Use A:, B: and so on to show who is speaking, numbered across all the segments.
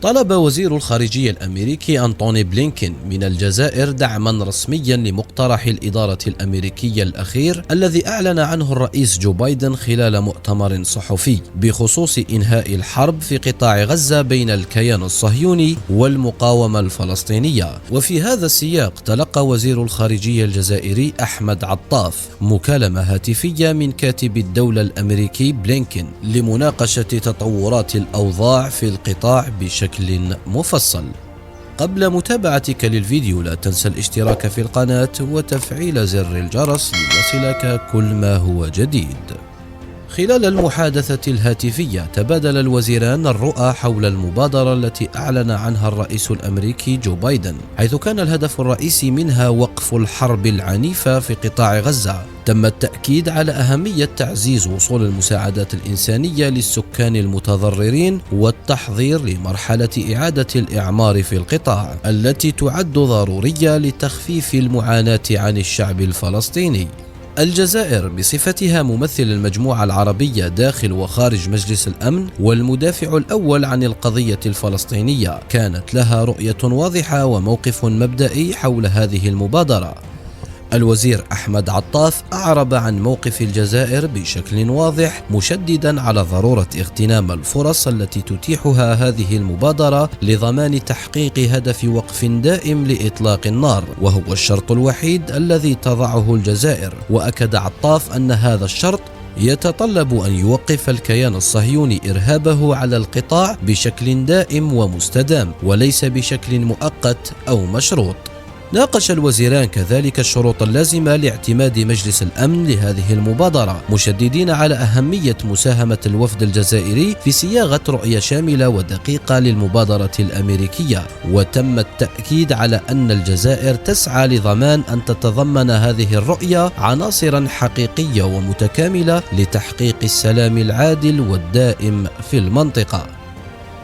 A: طلب وزير الخارجية الأمريكي أنتوني بلينكين من الجزائر دعما رسميا لمقترح الإدارة الأمريكية الأخير الذي أعلن عنه الرئيس جو بايدن خلال مؤتمر صحفي بخصوص إنهاء الحرب في قطاع غزة بين الكيان الصهيوني والمقاومة الفلسطينية. وفي هذا السياق تلقى وزير الخارجية الجزائري أحمد عطاف مكالمة هاتفية من كاتب الدولة الأمريكي بلينكين لمناقشة تطورات الأوضاع في القطاع بشكل مفصل. قبل متابعتك للفيديو لا تنسى الاشتراك في القناة وتفعيل زر الجرس ليصلك كل ما هو جديد. خلال المحادثة الهاتفية تبادل الوزيران الرؤى حول المبادرة التي أعلن عنها الرئيس الأمريكي جو بايدن، حيث كان الهدف الرئيسي منها وقف الحرب العنيفة في قطاع غزة. تم التأكيد على أهمية تعزيز وصول المساعدات الإنسانية للسكان المتضررين والتحضير لمرحلة إعادة الإعمار في القطاع التي تعد ضرورية لتخفيف المعاناة عن الشعب الفلسطيني. الجزائر بصفتها ممثل المجموعة العربية داخل وخارج مجلس الأمن والمدافع الأول عن القضية الفلسطينية كانت لها رؤية واضحة وموقف مبدئي حول هذه المبادرة. الوزير أحمد عطاف أعرب عن موقف الجزائر بشكل واضح، مشددا على ضرورة اغتنام الفرص التي تتيحها هذه المبادرة لضمان تحقيق هدف وقف دائم لإطلاق النار، وهو الشرط الوحيد الذي تضعه الجزائر. وأكد عطاف أن هذا الشرط يتطلب أن يوقف الكيان الصهيوني إرهابه على القطاع بشكل دائم ومستدام وليس بشكل مؤقت أو مشروط. ناقش الوزيران كذلك الشروط اللازمة لاعتماد مجلس الأمن لهذه المبادرة، مشددين على أهمية مساهمة الوفد الجزائري في صياغة رؤية شاملة ودقيقة للمبادرة الأمريكية. وتم التأكيد على أن الجزائر تسعى لضمان أن تتضمن هذه الرؤية عناصرا حقيقية ومتكاملة لتحقيق السلام العادل والدائم في المنطقة.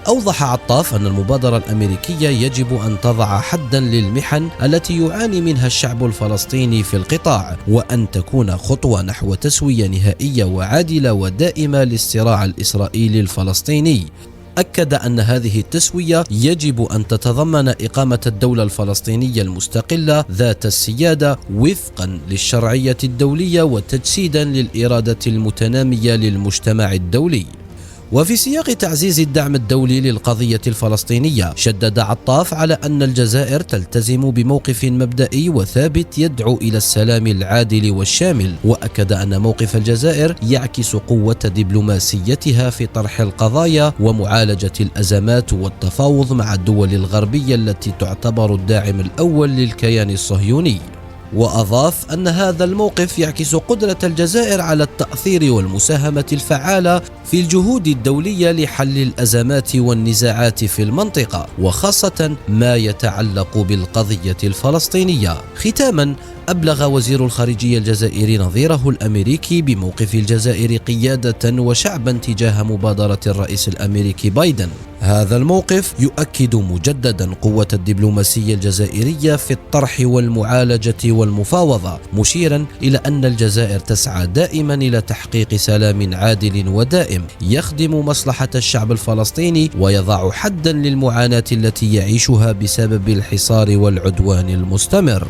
A: أوضح عطاف أن المبادرة الأمريكية يجب أن تضع حدا للمحن التي يعاني منها الشعب الفلسطيني في القطاع، وأن تكون خطوة نحو تسوية نهائية وعادلة ودائمة للصراع الإسرائيلي الفلسطيني. أكد أن هذه التسوية يجب أن تتضمن إقامة الدولة الفلسطينية المستقلة ذات السيادة وفقا للشرعية الدولية وتجسيدا للإرادة المتنامية للمجتمع الدولي. وفي سياق تعزيز الدعم الدولي للقضية الفلسطينية، شدد عطاف على أن الجزائر تلتزم بموقف مبدئي وثابت يدعو إلى السلام العادل والشامل، وأكد أن موقف الجزائر يعكس قوة دبلوماسيتها في طرح القضايا ومعالجة الأزمات والتفاوض مع الدول الغربية التي تعتبر الداعم الأول للكيان الصهيوني. وأضاف أن هذا الموقف يعكس قدرة الجزائر على التأثير والمساهمة الفعالة في الجهود الدولية لحل الأزمات والنزاعات في المنطقة، وخاصة ما يتعلق بالقضية الفلسطينية. ختاما، أبلغ وزير الخارجية الجزائري نظيره الأمريكي بموقف الجزائر قيادة وشعبا تجاه مبادرة الرئيس الأمريكي بايدن. هذا الموقف يؤكد مجددا قوة الدبلوماسية الجزائرية في الطرح والمعالجة والمفاوضة، مشيرا إلى أن الجزائر تسعى دائما إلى تحقيق سلام عادل ودائم يخدم مصلحة الشعب الفلسطيني ويضع حدا للمعاناة التي يعيشها بسبب الحصار والعدوان المستمر.